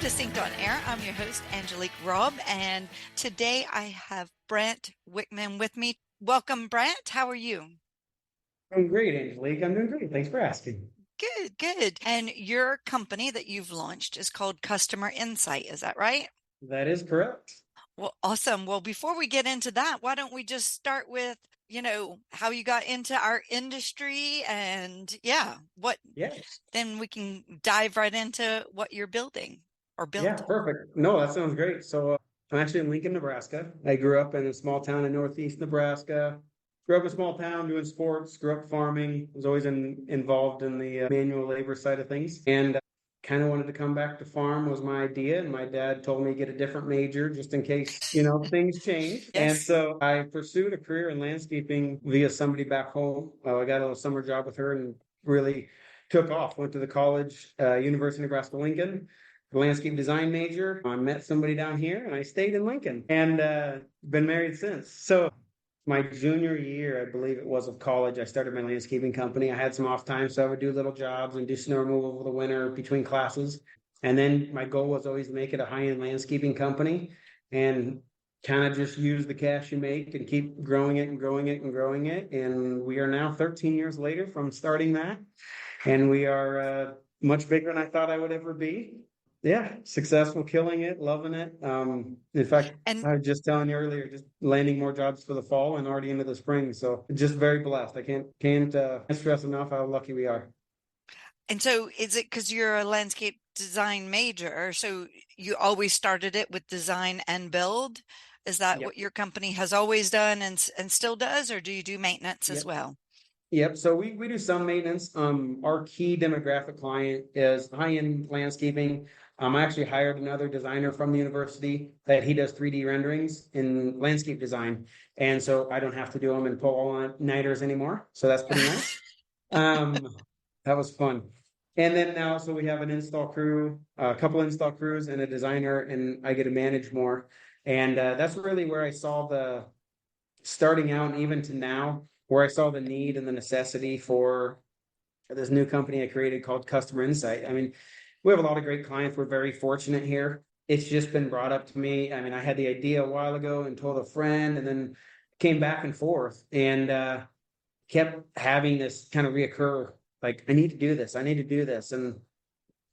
to Synced On Air. I'm your host, Angelique Robb, and today I have Brant Wichman with me. Welcome, Brant. How are you? I'm great, Angelique. I'm doing great. Thanks for asking. Good, good. And your company that you've launched is called Customer Insight. Is that right? That is correct. Well, awesome. Well, before we get into that, why don't we just start with, how you got into our industry and Yes. then we can dive right into what you're building or Yeah, built. perfect. No, that sounds great. So I'm actually in Lincoln, Nebraska. I grew up in a small town in northeast Nebraska. Grew up in a small town doing sports, grew up farming, was always involved in the manual labor side of things. And kind of wanted to come back to farm was my idea. And my dad told me to get a different major just in case, things change. And Yes. so I pursued a career in landscaping via somebody back home. I got a summer job with her and really took off. Went to the college, University of Nebraska Lincoln, landscape design major. I met somebody down here and I stayed in Lincoln and been married since. So my junior year, I believe it was, of college, I started my landscaping company. I had some off time, so I would do little jobs and do snow removal over the winter between classes. And then my goal was always to make it a high-end landscaping company and kind of just use the cash you make and keep growing it and growing it and growing it. And we are now 13 years later from starting that. And we are much bigger than I thought I would ever be. Yeah, successful, killing it, loving it. In fact, And I was just telling you earlier, just landing more jobs for the fall and already into the spring. So just very blessed. I can't stress enough how lucky we are. And so is it because you're a landscape design major? So you always started it with design and build? Is that Yep. what your company has always done and still does, or do you do maintenance as Yep. well? Yep. So we do some maintenance. Our key demographic client is high-end landscaping. I actually hired another designer from the university that he does 3D renderings in landscape design. And so I don't have to do them and pull all-nighters anymore. So that's pretty nice. Um, that was fun. And then now, so we have an install crew, a couple install crews and a designer, and I get to manage more. And that's really where I saw the starting out and even to now, where I saw the need and the necessity for this new company I created called Customer Insight. I mean, we have a lot of great clients. We're very fortunate here. It's just been brought up to me. I mean, I had the idea a while ago and told a friend, and then came back and forth and kept having this kind of reoccur. Like, I need to do this. I need to do this. And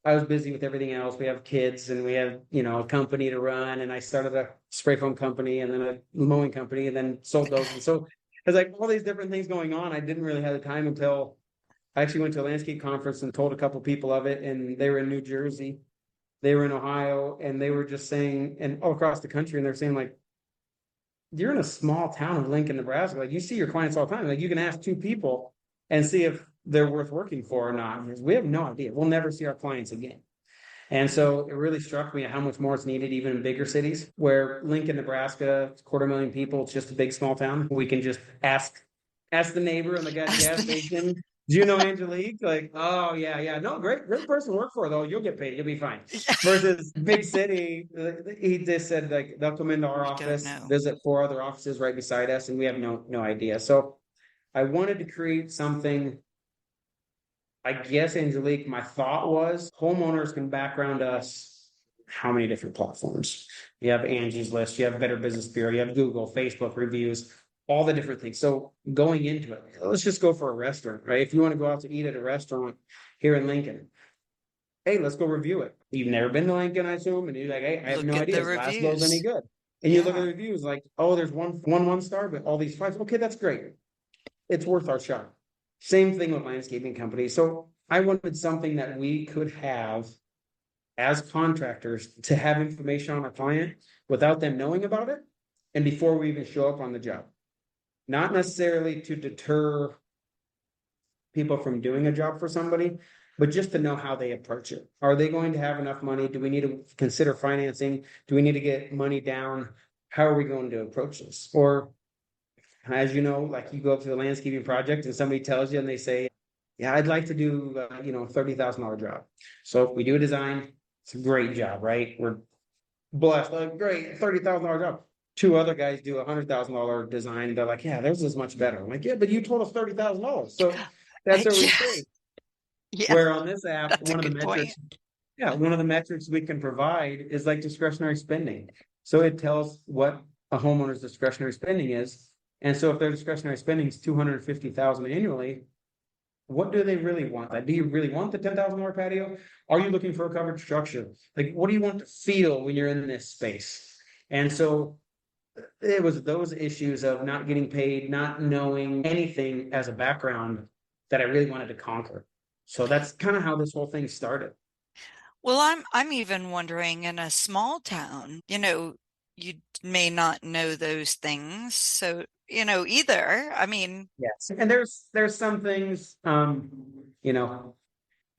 I was busy with everything else. We have kids and we have, a company to run. And I started a spray foam company and then a mowing company and then sold those. And so there's like all these different things going on. I didn't really have the time until I actually went to a landscape conference and told a couple people of it. And they were in New Jersey, they were in Ohio, and they were just saying, and all across the country, and they're saying, like, you're in a small town of Lincoln, Nebraska. Like, you see your clients all the time. Like, you can ask two people and see if they're worth working for or not. We have no idea. We'll never see our clients again. And so it really struck me how much more it's needed, even in bigger cities, where Lincoln, Nebraska, it's 250,000 people. It's just a big small town. We can just ask the neighbor on the As gas the station. Do you know Angelique? Like, oh yeah, yeah. No, great person to work for though. You'll get paid. You'll be fine. Versus big city, he just said like they'll come into our we don't office, know. visit four other offices right beside us, and we have no idea. So I wanted to create something. I guess, Angelique, my thought was homeowners can background us how many different platforms? You have Angie's List, you have Better Business Bureau, you have Google, Facebook reviews, all the different things. So going into it, let's just go for a restaurant, right? If you want to go out to eat at a restaurant here in Lincoln, hey, let's go review it. You've never been to Lincoln, I assume, and you're like, hey, I have Look no at idea. the Is Laszlo's any reviews. good? And you look at Yeah. the reviews like, oh, there's one star, but all these fives. Okay, that's great. It's worth our shot. Same thing with landscaping companies. So I wanted something that we could have as contractors to have information on our client without them knowing about it and before we even show up on the job. Not necessarily to deter people from doing a job for somebody, but just to know how they approach it. Are they going to have enough money? Do we need to consider financing? Do we need to get money down? How are we going to approach this? Or as you know, like you go up to the landscaping project and somebody tells you and they say, yeah, I'd like to do, $30,000 job. So if we do a design, it's a great job, right? We're blessed, like, great, $30,000 job. Two other guys do $100,000 design. They're like, yeah, theirs is much better. I'm like, yeah, but you told us $30,000. So that's where we Yeah. stay. Yeah. Where on this app, That's a one of the good metrics point. Yeah, one of the metrics we can provide is like discretionary spending. So it tells what a homeowner's discretionary spending is. And so if their discretionary spending is 250,000 annually, what do they really want? Like, do you really want the $10,000 patio? Are you looking for a covered structure? Like, what do you want to feel when you're in this space? And so it was those issues of not getting paid, not knowing anything as a background that I really wanted to conquer. So that's kind of how this whole thing started. Well, I'm even wondering in a small town, you may not know those things. So, either. I mean, Yes. And there's some things you know,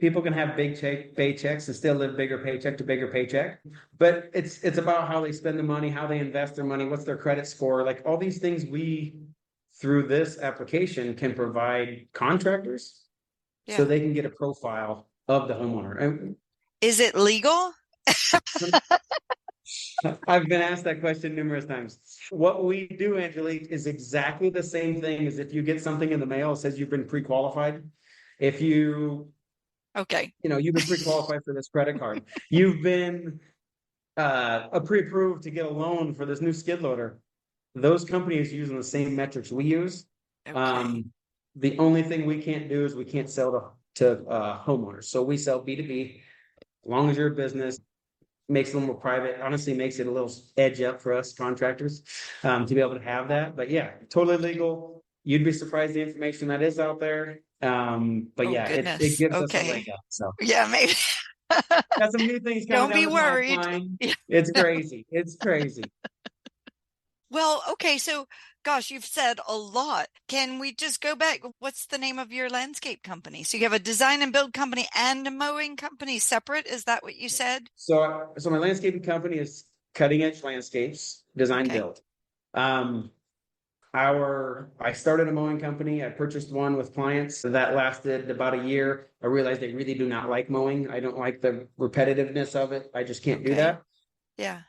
people can have big paychecks and still live bigger paycheck to bigger paycheck. But it's about how they spend the money, how they invest their money, what's their credit score, like all these things we through this application can provide contractors so yeah. they can get a profile of the homeowner. And Is it legal? I've been asked that question numerous times. What we do, Angelique, is exactly the same thing as if you get something in the mail that says you've been pre-qualified. If Okay. you've been pre-qualified for this credit card, you've been pre-approved to get a loan for this new skid loader. Those companies using the same metrics we use. Okay. Um, the only thing we can't do is we can't sell to homeowners. So we sell B2B. As long as you're a business, makes it a little more private. Honestly, makes it a little edge up for us contractors to be able to have that. But yeah, totally legal. You'd be surprised the information that is out there. But Oh, yeah, it goodness. gives us a leg Okay. up. So Yeah, maybe. got some new things coming Don't down be the worried. pipeline. Yeah. It's crazy. It's crazy. Well, okay. So, gosh, you've said a lot. Can we just go back? What's the name of your landscape company? So you have a design and build company and a mowing company separate. Is that what you said? So my landscaping company is Cutting Edge Landscapes Design Okay. Build. Um, I started a mowing company. I purchased one with clients that lasted about a year. I realized they really do not like mowing. I don't like the repetitiveness of it. I just can't do Okay. that. Yeah.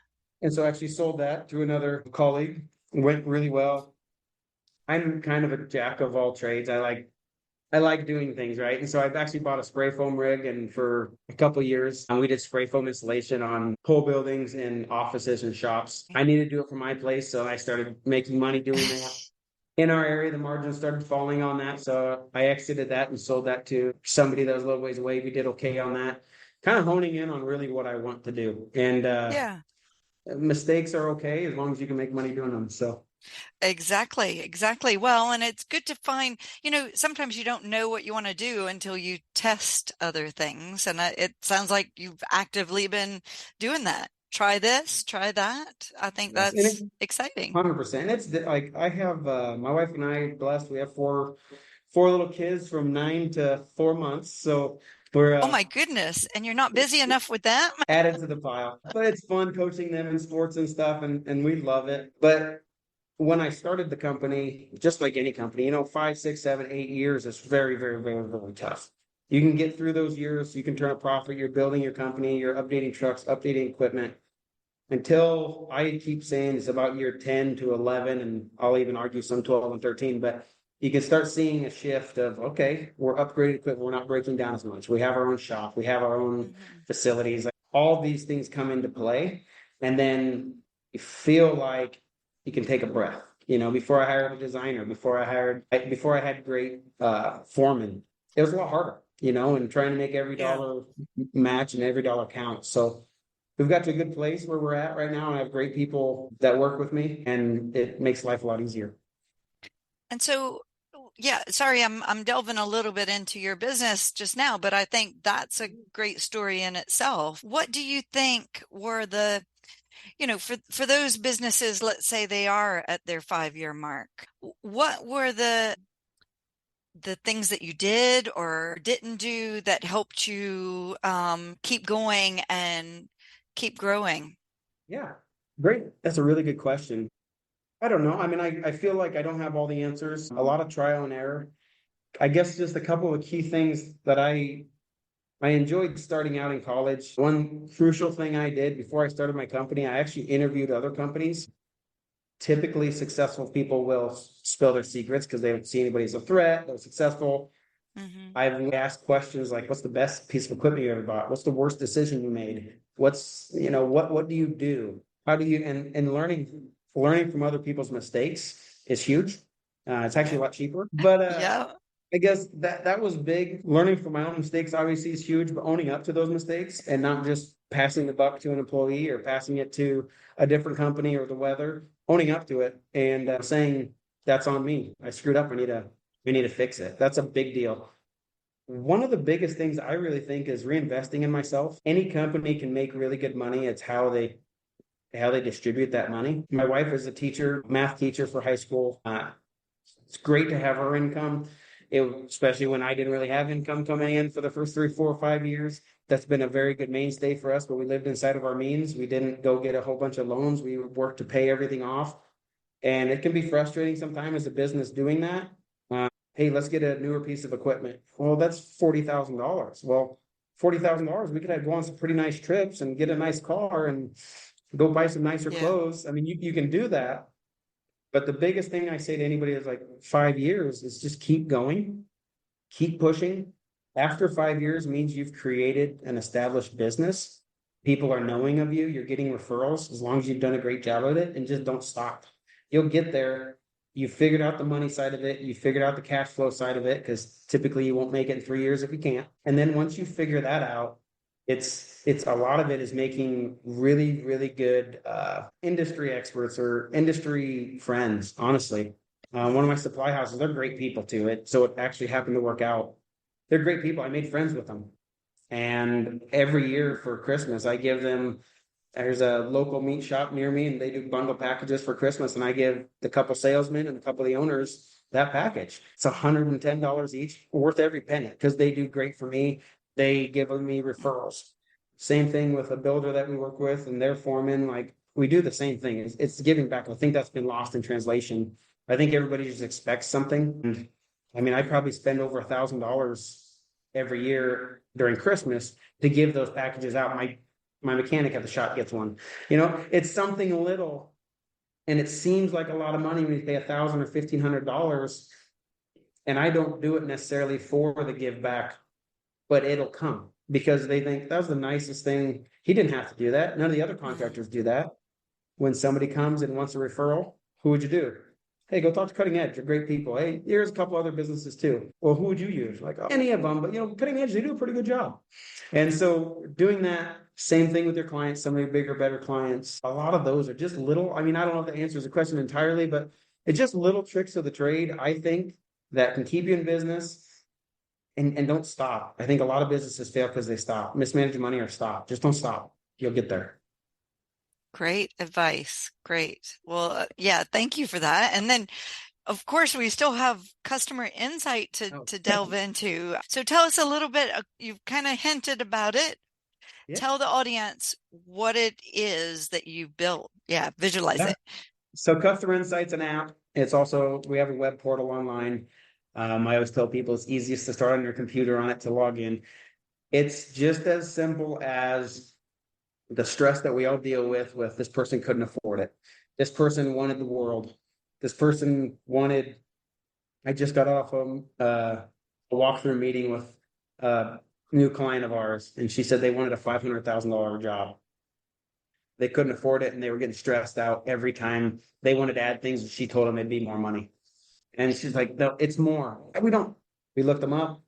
And so I actually sold that to another colleague. It went really well. I'm kind of a jack of all trades. I like doing things right. And so I've actually bought a spray foam rig, and for a couple of years, we did spray foam installation on whole buildings and offices and shops. I needed to do it for my place, so I started making money doing that. In our area, the margins started falling on that, so I exited that and sold that to somebody that was a little ways away. We did okay on that, kind of honing in on really what I want to do. And Yeah. mistakes are okay as long as you can make money doing them. So Exactly, exactly. Well, and it's good to find, sometimes you don't know what you want to do until you test other things. And it sounds like you've actively been doing that. Try this, try that. I think yes, and that's it exciting. 100%. Like I have my wife and I blessed. We have four little kids from 9 to 4 months. So we're Oh my goodness. And you're not busy enough with that? added to the pile. But it's fun coaching them in sports and stuff, and we love it. But when I started the company, just like any company, 5, 6, 7, 8 years is very, very, very, very tough. You can get through those years, you can turn a profit, you're building your company, you're updating trucks, updating equipment. Until I keep saying it's about year 10 to 11, and I'll even argue some 12 and 13, but you can start seeing a shift of, okay, we're upgraded equipment, we're not breaking down as much. We have our own shop, we have our own Mhm. facilities. Like, all these things come into play. And then you feel like you can take a breath. Before I hired a designer, before I had great foreman, it was a lot harder, and trying to make every Yeah. dollar match and every dollar count. So we've got to a good place where we're at right now. I have great people that work with me, and it makes life a lot easier. And so, yeah, sorry, I'm delving a little bit into your business just now, but I think that's a great story in itself. What do you think were for those businesses, let's say they are at their 5-year mark, what were the things that you did or didn't do that helped you keep going and keep growing? Yeah, great. That's a really good question. I don't know. I mean, I feel like I don't have all the answers. A lot of trial and error. I guess just a couple of key things that I enjoyed starting out in college. One crucial thing I did before I started my company, I actually interviewed other companies. Typically, successful people will spill their secrets because they don't see anybody as a threat. They're successful. Mm-hmm. I've asked questions like, what's the best piece of equipment you ever bought? What's the worst decision you made? What do you do? How do you, and learning from other people's mistakes is huge. It's actually a Yeah. lot cheaper, but, Yeah. I guess that was big. Learning from my own mistakes obviously is huge, but owning up to those mistakes and not just passing the buck to an employee or passing it to a different company or the weather, owning up to it and saying that's on me. I screwed up. We need to fix it. That's a big deal. One of the biggest things I really think is reinvesting in myself. Any company can make really good money. It's how they distribute that money. My wife is a teacher, math teacher for high school. It's great to have her income, especially when I didn't really have income coming in for the first 3, 4, 5 years. That's been a very good mainstay for us, but we lived inside of our means. We didn't go get a whole bunch of loans. We worked to pay everything off. And it can be frustrating sometimes as a business doing that. Hey, let's get a newer piece of equipment. Well, that's $40,000. Well, $40,000, we could have go on some pretty nice trips and get a nice car and go buy some nicer Yeah. clothes. I mean, you can do that. But the biggest thing I say to anybody is like 5 years is just keep going, keep pushing. After 5 years means you've created an established business. People are knowing of you, you're getting referrals as long as you've done a great job of it and just don't stop. You'll get there. You figured out the money side of it, you figured out the cash flow side of it, because typically you won't make it in 3 years if you can't. And then once you figure that out, it's a lot of it is making really, really good industry experts or industry friends, honestly. One of my Mm-hmm. supply houses, they're great people too. So it actually happened to work out. They're great people. I made friends with them. And every year for Christmas, I give them, there's a local meat shop near me and they do bundle packages for Christmas. And I give the couple salesmen and a couple of the owners that package. It's $110 each, worth every penny, because they do great for me. They give me referrals. Same thing with a builder that we work with and their foreman. Like we do the same thing. It's giving back. I think that's been lost in translation. I think everybody just expects something. And I mean, I probably spend over $1,000 every year during Christmas to give those packages out. My mechanic at the shop gets one. It's something little, and it seems like a lot of money when you pay $1,000 or $1,500. And I don't do it necessarily for the give back, but it'll come because they think that was the nicest thing. He didn't have to do that. None of the other Mm-hmm. contractors do that. When somebody comes and wants a referral, who would you do? Hey, go talk to Cutting Edge. They're great people. Hey, here's a couple other businesses too. Well, who would you use? Like, oh, any of them, but Cutting Edge, they do a pretty good job. And so doing that, same thing with your clients, some of your bigger, better clients. A lot of those are just little. I mean, I don't know if that answers the question entirely, but it's just little tricks of the trade, I think, that can keep you in business and don't stop. I think a lot of businesses fail because they stop, mismanage money or stop. Just don't stop. You'll get there. Great advice. Great. Well, yeah, thank you for that. And then, of course, we still have customer insight to Oh, to delve into. So tell us a little bit. You've kind of hinted about it. yeah. Tell the audience what it is that you built. Yeah, visualize Yeah. it. So Customer Insights an app. It's also, we have a web portal online. I always tell people it's easiest to start on your computer on it to log in. It's just as simple as the stress that we all deal with this person couldn't afford it. This person wanted the world. This person wanted, I just got off a walkthrough meeting with a new client of ours, and she said they wanted a $500,000 job. They couldn't afford it and they were getting stressed out every time they wanted to add things. She told them it'd be more money. And she's like, no, it's more. And we looked them up.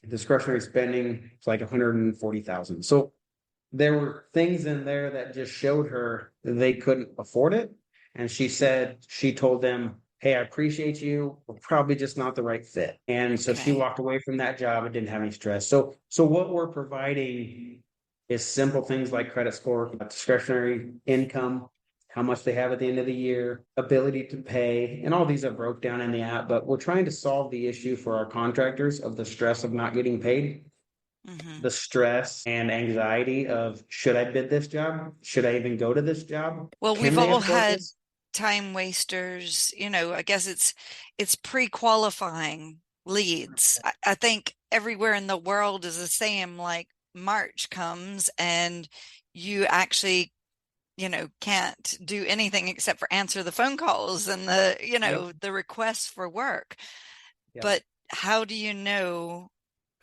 Discretionary spending is like 140,000. So there were things in there that just showed her they couldn't afford it. And she said, she told them, hey, I appreciate you. We're probably just not the right fit. And so she Okay. walked away from that job and didn't have any stress. So what we're providing is simple things like credit score, discretionary income, how much they have at the end of the year, ability to pay, and all these are broke down in the app. But we're trying to solve the issue for our contractors of the stress of not getting paid, Hmm. the stress and anxiety of should I bid this job? Should I even go to this job? Well, Can we've they all afford had this? time wasters. I guess it's pre-qualifying leads. I think everywhere in the world is the same. Like March comes and you actually can't do anything except for answer the phone calls and the, Yep. the requests for work. Yep. But how do you know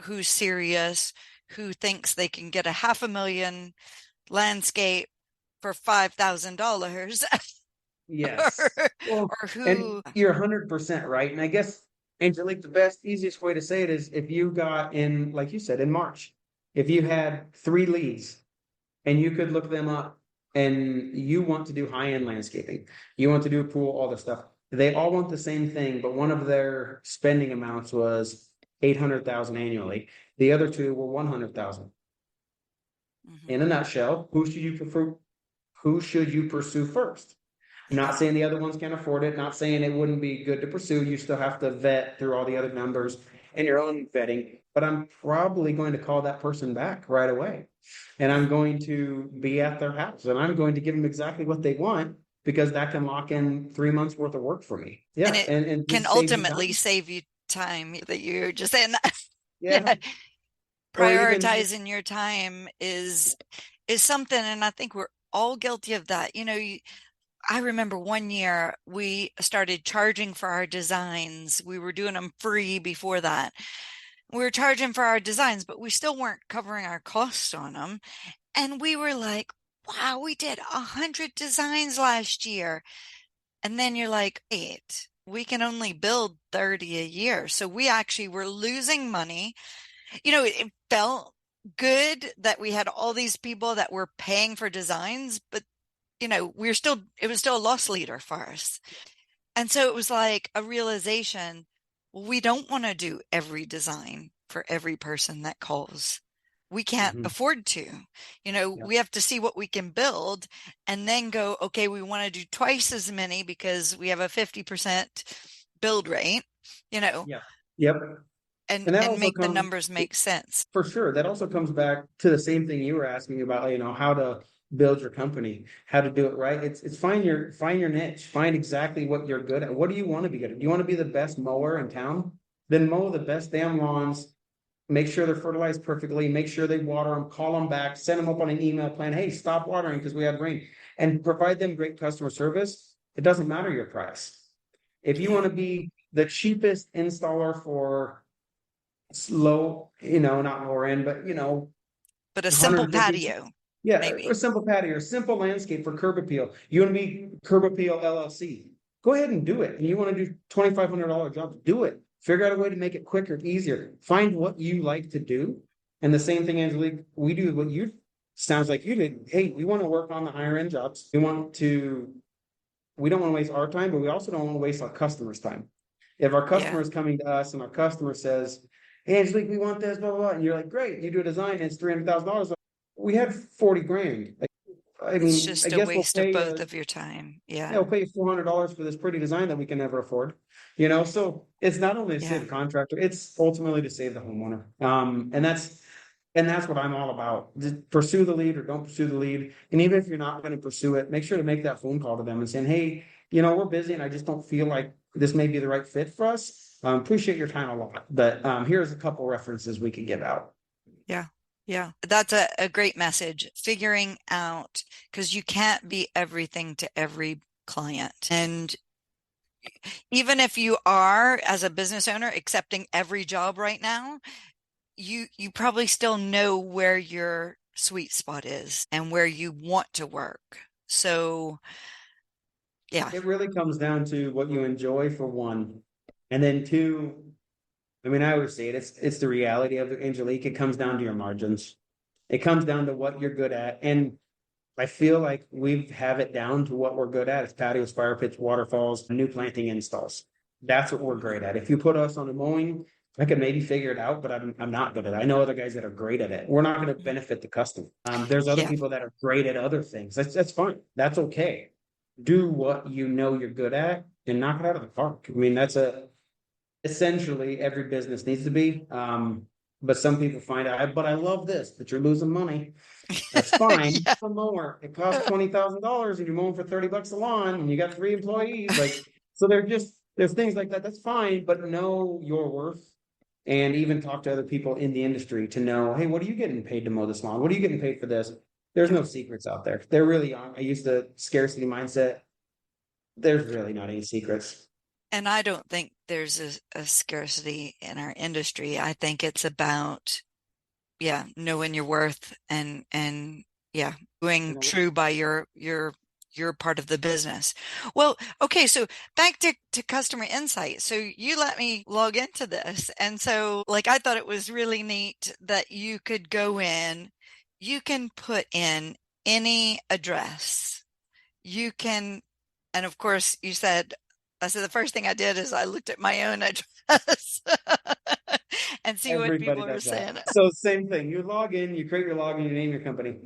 who's serious, who thinks they can get a $500,000 landscape for $5,000 or, Yes. Well, or and who, you're 100% right. And I guess, Angelique, the best, easiest way to say it is if you got in, like you said, in March, if you had 3 leads and you could look them up and you want to do high-end landscaping, you want to do a pool, all this stuff. They all want the same thing, but one of their spending amounts was 800,000 annually. The other two were 100,000. In a mhm. nutshell, who should you prefer? Who should you pursue first? I'm not saying the other ones can't afford it, not saying it wouldn't be good to pursue. You still have to vet through all the other numbers and your own vetting, but I'm probably going to call that person back right away. And I'm Yeah. going to be at their house and I'm going to give them exactly what they want because that can lock in 3 months worth of work for me. And Yeah. it And can just saves you ultimately time. save you time that you're just saying that. Yeah. Yeah. Or even just, Prioritizing your time is something, and I think we're all guilty of that. I remember one year we started charging for our designs. We were doing them free before that. We were charging for our designs, but we still weren't covering our costs on them. And we were like, wow, we did 100 designs last year. And then you're like, wait, we can only build 30 a year. So we actually were losing money. It felt good that we had all these people that were paying for designs, but it was still a loss leader for us. And so it was like a realization, well, we don't want to do every design for every person that calls. We can't mhm, afford to. yeah, We have to see what we can build and then go, okay, we want to do twice as many because we have a 50% build rate, you know, yeah, yep. and And that and also make the comes numbers make sense. for sure. That also comes back to the same thing you were asking about, how to build your company, how to do it right. It's find your niche, find exactly what you're good at. What do you want to be good at? Do you want to be the best mower in town? Then mow the best damn lawns, make sure they're fertilized perfectly, make sure they water them, call them back, send them up on an email plan. Hey, stop watering because we had rain, and provide them great customer service. It doesn't matter your price. If you want Yeah. to be the cheapest installer for low, not lower end, but But a simple 150. patio, Yeah, a maybe. simple patio, or simple landscape for curb appeal. You want to be Curb Appeal LLC. Go ahead and do it. And you want to do $2,500 jobs, do it. Figure out a way to make it quicker, easier. Find what you like to do. And the same thing, Angelique, we do what you sounds like you did. Hey, we want to work on the higher end jobs. We don't want to waste our time, but we also don't want to waste our customers' time. If our Yeah. customer is coming to us and our customer says, "Hey, Angelique, we want this, blah, blah, blah," and you're like, "Great, you do a design, and it's $300,000." We had 40 grand. I It's mean, I just a guess waste of both of your time. we'll Yeah. pay you $400 for this pretty design that we can never afford. So it's not only to save Yeah. the contractor, it's ultimately to save the homeowner. And that's what I'm all about. Just pursue the lead or don't pursue the lead. And even if you're not going to pursue it, make sure to make that phone call to them and saying, "Hey, we're busy and I just don't feel like this may be the right fit for us. Appreciate your time a lot. But here's a couple references we can give out." Yeah. Yeah. That's a great message. Figuring out, because you can't be everything to every client. And even if you are, as a business owner, accepting every job right now, you probably still know where your sweet spot is and where you want to work. So, yeah. It really comes down to what you enjoy for one. And then two, I mean, I always say it's the reality of it, Angelique. It comes down to your margins. It comes down to what you're good at. And I feel like we have it down to what we're good at. It's patios, fire pits, waterfalls, new planting installs. That's what we're great Mhm. at. If you put us on the mowing, I could maybe figure it out, but I'm not good at it. I know other guys that are great at it. We're not going to benefit the customer. There's other Yeah. people that are great at other things. That's fine. That's okay. Do what you know you're good at and knock it out of the park. I mean, that's essentially every business needs to be. But some people find out, but I love this, but you're losing money. That's fine. Yeah. A mower, it costs $20,000 and you're mowing for 30 bucks a lawn and you got 3 employees. So there's things like that. That's fine, but know your worth and even talk to other people in the industry to know, hey, what are you getting paid to mow this lawn? What are you getting paid for this? There's Yeah. no secrets out there. There really aren't. I use the scarcity mindset. There's really not any secrets. And I don't think there's a scarcity in our industry. I think it's about, yeah, knowing your worth and yeah, doing true by your part of the business. Well, okay, so back to customer insight. So you let me log into this. And so like I thought it was really neat that you could go in, you can put in any address. You can, and of course you said, I said the first thing I did is I looked at my own address and see what Everybody people are does that. saying. So same thing. You log in, you create your login, you name your company.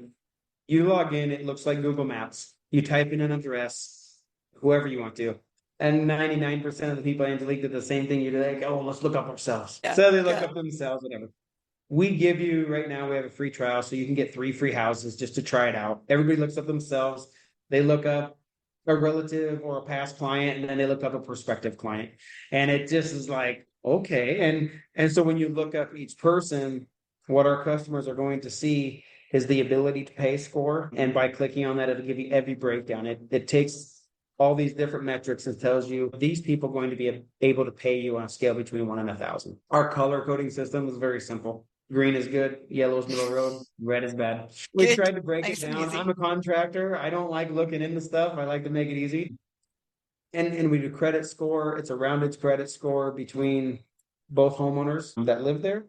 You log in, it looks like Google Maps. You type in an address, whoever you want to. And 99% of the people, Angelique, did the same thing. You're like, oh, let's look up ourselves. Yeah, So they look yeah. up themselves, whatever. We give you right now, we have a free trial, so you can get 3 free houses just to try it out. Everybody looks up themselves. They look up a relative or a past client, and then they look up a prospective client. And it just is like, okay. And so when you look up each person, what our customers are going to see is the ability to pay score. And by clicking on that, it'll give you every breakdown. It takes all these different metrics and tells you these people are going to be able to pay you on a scale between 1 and 1,000. Our color coding system is very simple. Green is good, yellow is middle road, red is bad. We Good. tried to break it Nice and down. easy. I'm a contractor. I don't like looking into stuff. I like to make it easy. And we do credit score. It's a rounded credit score between both homeowners that live there.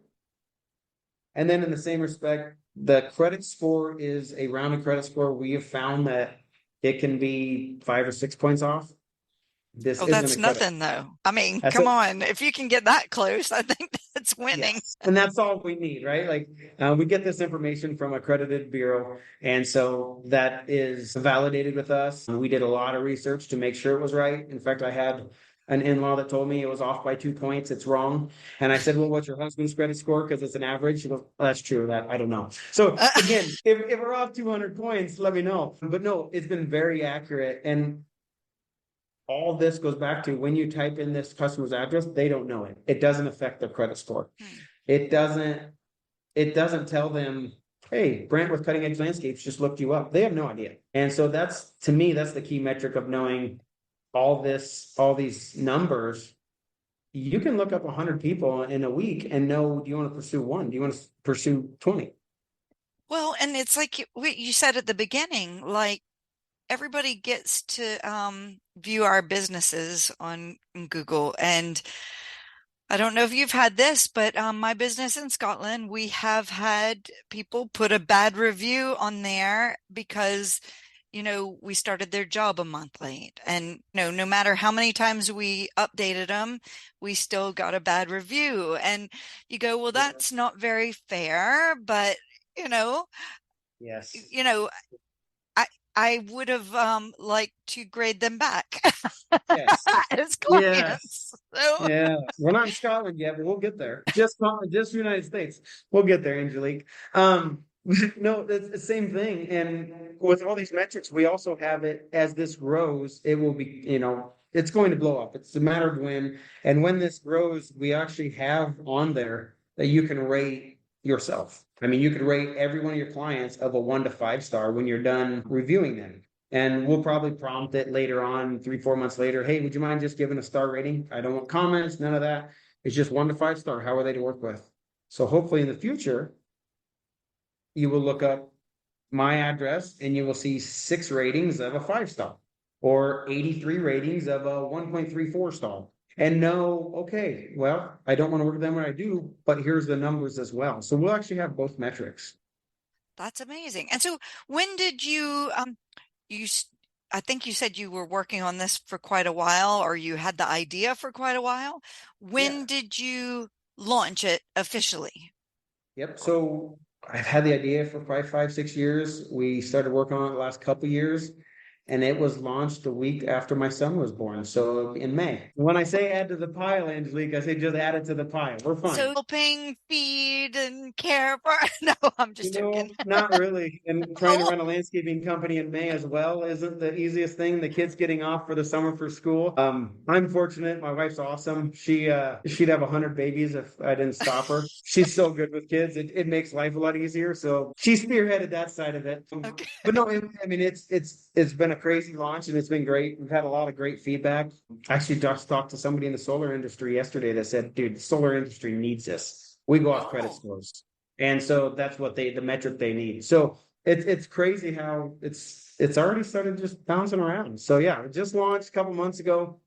And then in the same respect, the credit score is a rounded credit score. We have found that it can be 5 or 6 points off. This Oh, isn't that's a credit. nothing though. I mean, That's come it. on. If you can get that close, I think that's winning. Yes. And that's all we need, right? Like we get this information from accredited bureau. And so that is validated with us. We did a lot of research to make sure it was right. In fact, I had an in-law that told me it was off by 2 points. It's wrong. And I said, well, what's your husband's credit score? Because it's an average. She goes, well, that's true. That I don't know. So again, if we're off 200 points, let me know. But no, it's been very accurate. And all this goes back to when you type in this customer's address, they don't know it. It doesn't affect their credit score. It doesn't, it doesn't tell them, hey, Brant with Cutting Edge Landscapes just looked you up. They have no idea. And so that's, to me, that's the key metric of knowing all this, all these numbers. You can look up 100 people in a week and know, do you want to pursue one? Do you want to pursue 20? Well, and it's like what you said at the beginning, like everybody gets to view our businesses on Google. And I don't know if you've had this, but my business in Scotland, we have had people put a bad review on there because, we started their job a month late. And, no matter how many times we updated them, we still got a bad review. And you go, well, that's not very fair, but, you know, Yes. you know, I would have liked to grade them back Yes. as Yes. clients. So Yeah. We're not in Scotland yet, but we'll get there. Just United States. We'll get there, Angelique. No, it's the same thing. And with all these metrics, we also have it as this grows, it will be, it's going to blow up. It's a matter of when. And when this grows, we actually have on there that you can rate yourself. I mean, you could rate every one of your clients of a 1 to 5 star when you're done reviewing them. And we'll probably prompt it later on, 3, 4 months later. Hey, would you mind just giving a star rating? I don't want comments, none of that. It's just 1 to 5 star. How are they to work with? So hopefully in the future, you will look up my address and you will see 6 ratings of a 5 star or 83 ratings of a 1.34 star. And know, okay, well, I don't want to work with them when I do, but here's the numbers as well. So we'll actually have both metrics. that's amazing. And so when did you, I think you said you were working on this for quite a while, or you had the idea for quite a while. Yeah. When did you launch it officially? Yep. So I've had the idea for probably 5, 6 years. We started working on it the last couple of years, and it was launched a week after my son was born. So in May. When I say add to the pile, Angelique, I say just add it to the pile. We're So fine. helping feed and care for, no, I'm just joking. Not really. And trying to Oh, run a landscaping company in May as well isn't the easiest thing. The kids getting off for the summer for school. I'm fortunate. My wife's awesome. She'd have 100 babies if I didn't stop her. She's so good with kids. It makes life a lot easier. So she spearheaded that side of it. okay. But no, I mean it's been a crazy launch and it's been great. We've had a lot of great feedback. I actually just talked to somebody in the solar industry yesterday that said, dude, the solar industry needs this. We go off credit Oh, scores. And so that's what the metric they need. So it's crazy how it's already started just bouncing around. So yeah, it just launched a couple months ago.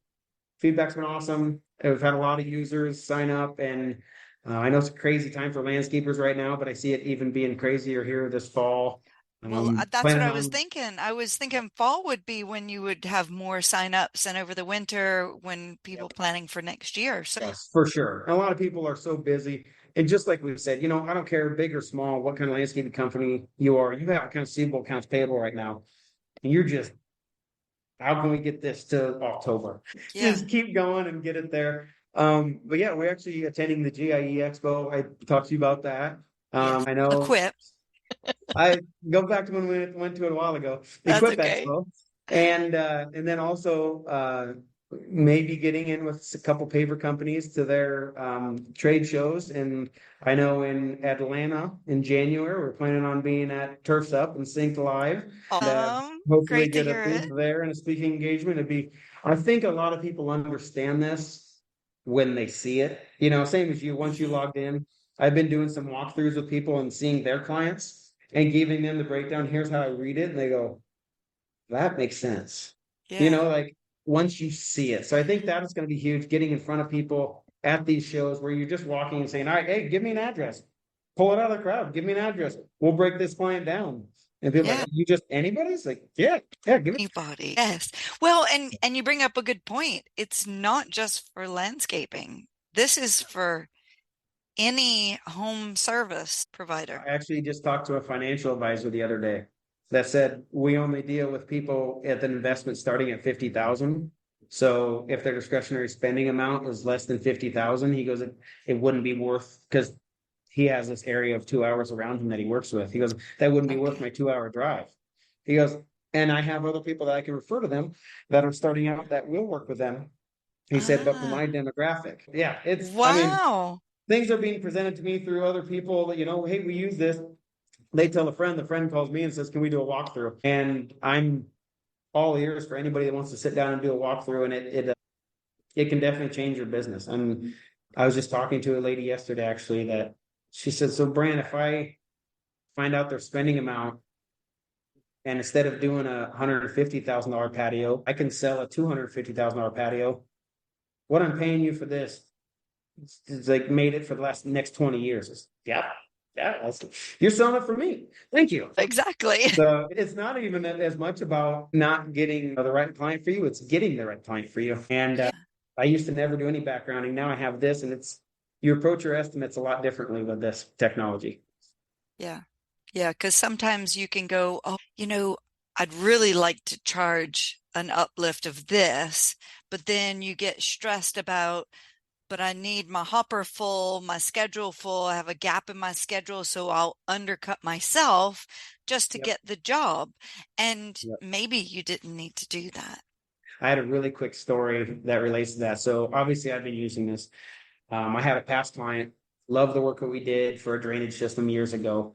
Feedback's been awesome. We've had a lot of users sign up, and I know it's a crazy time for landscapers right now, but I see it even being crazier here this fall. well, that's what Planning I was on, thinking. I was thinking fall would be when you would have more signups and over the winter when yeah, people planning for next year. So, yes, for sure. A lot of people are so busy. And just like we said, I don't care big or small, what kind of landscaping company you are, you have accounts receivable, accounts payable right now. And you're just, how can we get this to October? yeah, Just keep going and get it there. But yeah, we're actually attending the GIE Expo. I talked to you about that. yes, I know equip. I go back to when we went to it a while ago, That's Equip okay. Expo, and then also maybe getting in with a couple paper companies to their trade shows. And I know in Atlanta in January, we're planning on being at Turfs Up and Sync Live, and hopefully Great to get a hear booth it. there and a speaking engagement. I think a lot of people understand this when they see it. Same as you. Once you Hmm. logged in, I've been doing some walkthroughs with people and seeing their clients and giving them the breakdown. Here's how I read it. And they go, that makes sense. Yeah, Like once you see it. So I think that is going to be huge, getting in front of people at these shows where you're just walking and saying, all right, hey, give me an address. Pull it out of the crowd. Give me an address. We'll break this client down. And people are yeah. like, you just anybody? It's like, yeah, yeah, give it. Anybody. Yes. Well, and you bring up a good point. It's not just for landscaping. This is for any home service provider. I actually just talked to a financial advisor the other day that said we only deal with people at an investment starting at 50,000. So if their discretionary spending amount was less than 50,000, he goes, it wouldn't be worth because he has this area of 2 hours around him that he works with. He goes, that wouldn't be worth Okay. my 2 hour drive. He goes, and I have other people that I can refer to them that are starting out that will work with them. He said, but for my Ah, demographic, yeah, I mean, wow. things are being presented to me through other people that, hey, we use this. They tell a friend, the friend calls me and says, can we do a walkthrough? And I'm all ears for anybody that wants to sit down and do a walkthrough. And it can definitely change your business. And I was just talking to a lady yesterday, actually, that she said, so Brant, if I find out their spending amount and instead of doing $150,000 patio, I can sell a $250,000 patio. What I'm paying you for this, it's like made it for the next 20 years. Yeah, yeah, you're selling it for me. Thank you. Exactly. So it's not even as much about not getting the right client for you, it's getting the right client for you. And Yeah. I used to never do any backgrounding. Now I have this, and you approach your estimates a lot differently with this technology. Yeah. Yeah. Because sometimes you can go, oh, I'd really like to charge an uplift of this, but then you get stressed about, but I need my hopper full, my schedule full. I have a gap in my schedule, so I'll undercut myself just to Yep. get the job. And Yep. maybe you didn't need to do that. I had a really quick story that relates to that. So obviously I've been using this. I had a past client, loved the work that we did for a drainage system years ago.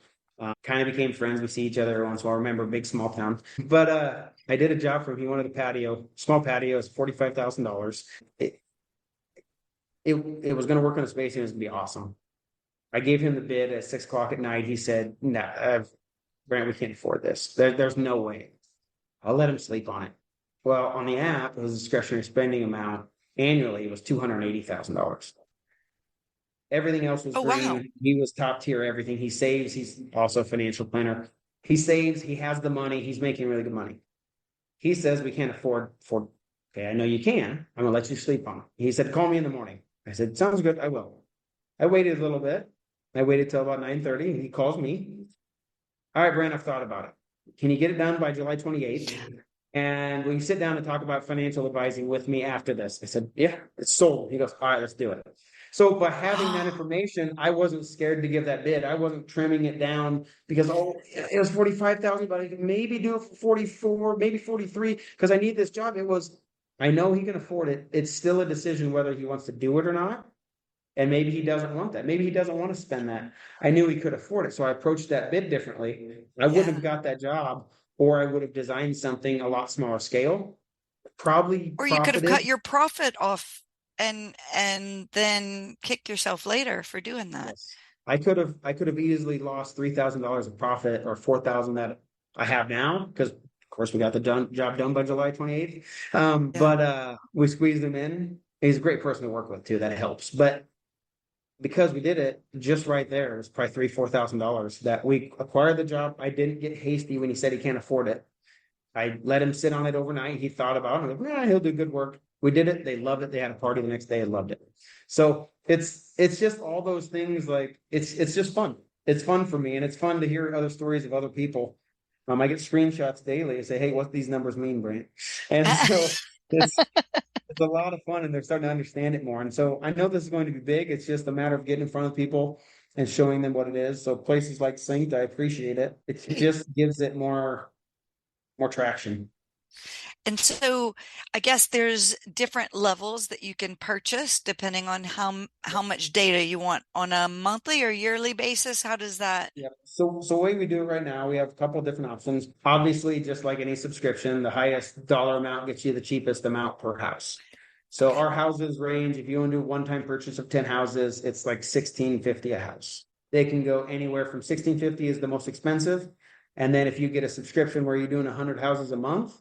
Kind of became friends. We see each other once in a while. Remember, big small town. But I did a job for him. He wanted a patio, small patio. It's $45,000. It, it was going to work on his space and it was going to be awesome. I gave him the bid at 6 o'clock at night. He said, "No, Brant, we can't afford this. There's no way. I'll let him sleep on it." Well, on the app, his discretionary spending amount annually was $280,000. Everything else was Oh, wow. green. He was top tier, everything. He saves. He's also a financial planner. He saves. He has the money. He's making really good money. He says we can't afford. Okay, I know you can. I'm gonna let you sleep on it. He said, call me in the morning. I said, sounds good. I will. I waited a little bit. I waited till about 9:30. He calls me. All right, Brent, I've thought about it. Can you get it done by July 28th? And will you sit down and talk about financial advising with me after this? I said, yeah, it's sold. He goes, all right, let's do it. So by having that information, I wasn't scared to give that bid. I wasn't trimming it down because, it was 45,000, but I could maybe do it for 44, maybe 43, because I need this job. I know he can afford it. It's still a decision whether he wants to do it or not. And maybe he doesn't want that. Maybe he doesn't want to spend that. I knew he could afford it. So I approached that bid differently. I wouldn't Yeah. have got that job or I would have designed something a lot smaller scale, probably Or you could have cut profited. your profit off and then kick yourself later for doing that. Yes. I could have easily lost $3,000 of profit or 4,000 that I have now because of course we got the job done by July 28th. Yeah. But we squeezed him in. He's a great person to work with too. That helps. But because we did it just right there, it's probably $4,000 that we acquired the job. I didn't get hasty when he said he can't afford it. I let him sit on it overnight. He thought about it. I'm like, he'll do good work. We did it. They loved it. They had a party the next day and loved it. So it's just all those things. Like it's just fun. It's fun for me, and it's fun to hear other stories of other people. I get screenshots daily and say, "Hey, what these numbers mean, Brant?" And so it's it's a lot of fun, and they're starting to understand it more. And so I know this is going to be big. It's just a matter of getting in front of people and showing them what it is. So places like Synced, I appreciate it. It just gives it more traction. And so I guess there's different levels that you can purchase depending on how much data you want on a monthly or yearly basis. How does that? Yeah. So the way we do it right now, we have a couple of different options. Obviously, just like any subscription, the highest dollar amount gets you the cheapest amount per house. So Okay. our houses range, if you want to do a one-time purchase of 10 houses, it's like 1650 a house. They can go anywhere from 1650 is the most expensive. And then if you get a subscription where you're doing 100 houses a month,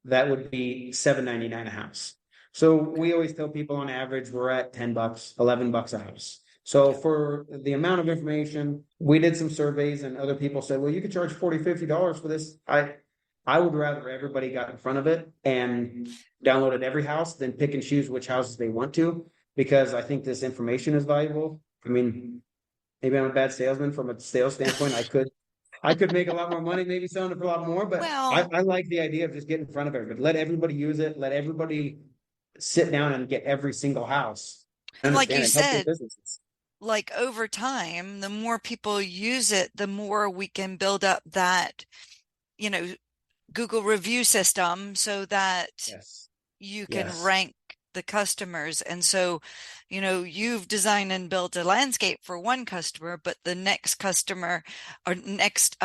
that would be 799 a house. So we always tell people on average we're at $10, $11 a house. So Yeah. for the amount of information, we did some surveys and other people said, well, you could charge $40, $50 for this. I would rather everybody got in front of it and downloaded every house than pick and choose which houses they want to, because I think this information is valuable. I mean, maybe I'm a bad salesman from a sales standpoint. I could make a lot more money, maybe selling it for a lot more, but Well, I like the idea of just getting in front of everybody. Let everybody use it. Let everybody sit down and get every single house. and like Understand you it. Help their said, businesses. like over time, the more people use it, the more we can build up that, you know, Google review system so that Yes. you can Yes. rank the customers. And so, you've designed and built a landscape for one customer, but the next customer or next,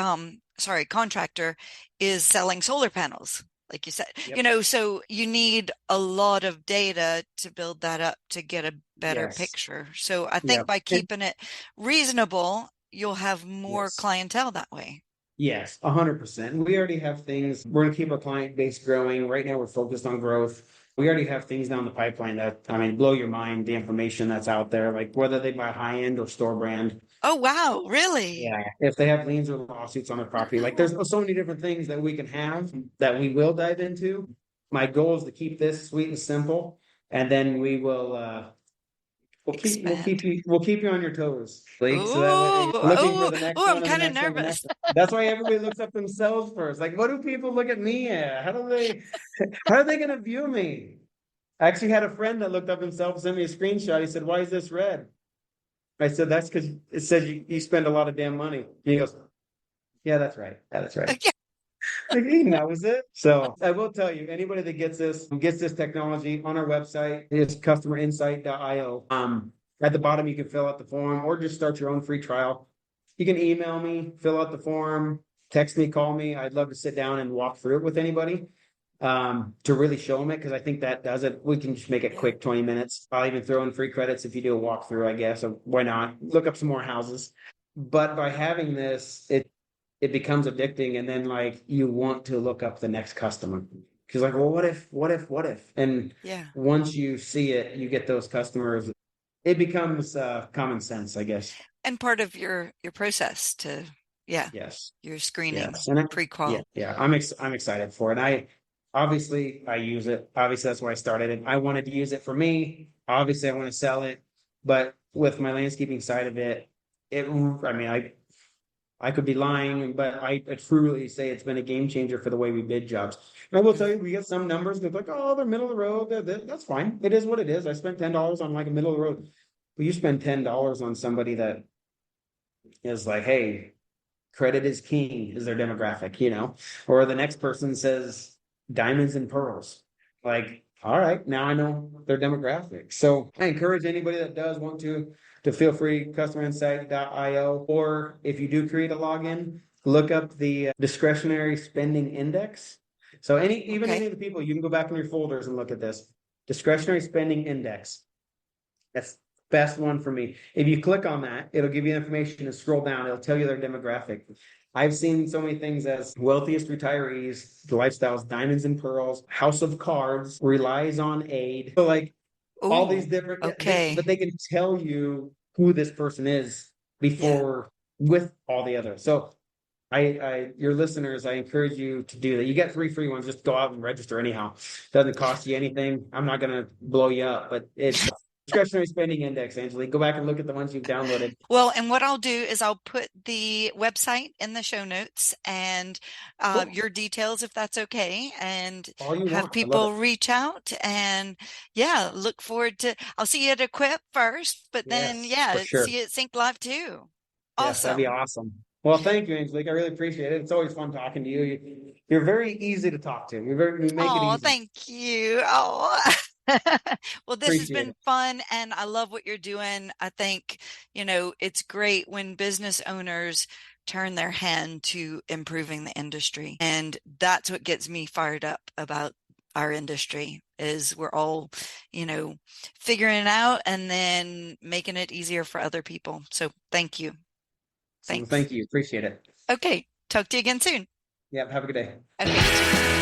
sorry, contractor is selling solar panels, like you said, Yep. so you need a lot of data to build that up to get a better Yes. picture. So I think Yep. by And keeping it reasonable, you'll have more yes. clientele that way. Yes, 100%. We already have things. We're going to keep our client base growing. Right now, we're focused on growth. We already have things down the pipeline that, I mean, blow your mind, the information that's out there, like whether they buy high end or store brand. Oh, wow, really? Yeah. If they have liens or lawsuits on their property, like there's so many different things that we can have that we will dive into. My goal is to keep this sweet and simple, and then we will Expand. we'll keep you on your toes, Blake. So that way, Ooh, looking for oh, the next oh, I'm one and the kind of next one, the nervous. next one. That's why everybody looks up themselves first. Like, what do people look at me at? How are they going to view me? I actually had a friend that looked up himself, sent me a screenshot. He said, "Why is this red?" I said, "That's because it says you spend a lot of damn money." And he goes, "Yeah, that's right. Yeah, that's right." Yeah. Like, he knows it. So I will tell you, anybody that gets this technology on our website is customerinsight.io. At the bottom, you can fill out the form or just start your own free trial. You can email me, fill out the form, text me, call me. I'd love to sit down and walk through it with anybody to really show them it, because I think that does it. We can just make it Yeah. quick, 20 minutes. I'll even throw in free credits if you do a walkthrough, I guess. So why not? Look up some more houses. But by having this, it becomes addicting, and then like you want to look up the next customer because like, well, what if, and Yeah. once you see it, you get those customers. It becomes common sense, I guess. And part of your process to, yeah, Yes. your screening Yes. And yeah, pre-qual. yeah, I'm excited for it. I use it. Obviously, that's why I started it. I wanted to use it for me. Obviously, I want to sell it, but with my landscaping side of it, I mean, I could be lying, but I truly say it's been a game changer for the way we bid jobs. And I will tell you, we get some numbers that like, oh, they're middle of the road. That's fine. It is what it is. I spent $10 on like a middle of the road. Well, you spend $10 on somebody that is like, hey, credit is king, is their demographic, or the next person says diamonds and pearls. Like, all right, now I know their demographic. So I encourage anybody that does want to feel free, customerinsight.io, or if you do create a login, look up the discretionary spending index. So even any Okay. of the people, you can go back in your folders and look at this. Discretionary spending index. That's the best one for me. If you click on that, it'll give you information and scroll down. It'll tell you their demographic. I've seen so many things as wealthiest retirees, the lifestyles, diamonds and pearls, house of cards, relies on aid. So like all these Oh, different, but okay. they can tell you who this person is Yeah. before with all the others. So your listeners, I encourage you to do that. You get 3 free ones. Just go out and register anyhow. Doesn't cost you anything. I'm not gonna blow you up, but it's discretionary spending index, Angelique. Go back and look at the ones you've downloaded. Well, and what I'll do is I'll put the website in the show notes and Cool. your details, if that's okay, and All you have want. I love it. people reach out. And yeah, look forward to, I'll see you at Equip first, but then Yes, for yeah, sure. see you at Sync Live too. Yes, that'd be Awesome. awesome. Well, thank you, Angelique. I really appreciate it. It's always fun talking to you. You're very easy to talk to. You make it Oh, easy. thank you. Oh, well, this has Appreciate been it. fun and I love what you're doing. I think, it's great when business owners turn their hand to improving the industry. And that's what gets me fired up about our industry is we're all, you know, figuring it out and then making it easier for other people. So thank you. So Thanks. thank you. Appreciate it. Okay. Talk to you again soon. Yeah, have a good day. Okay, you too.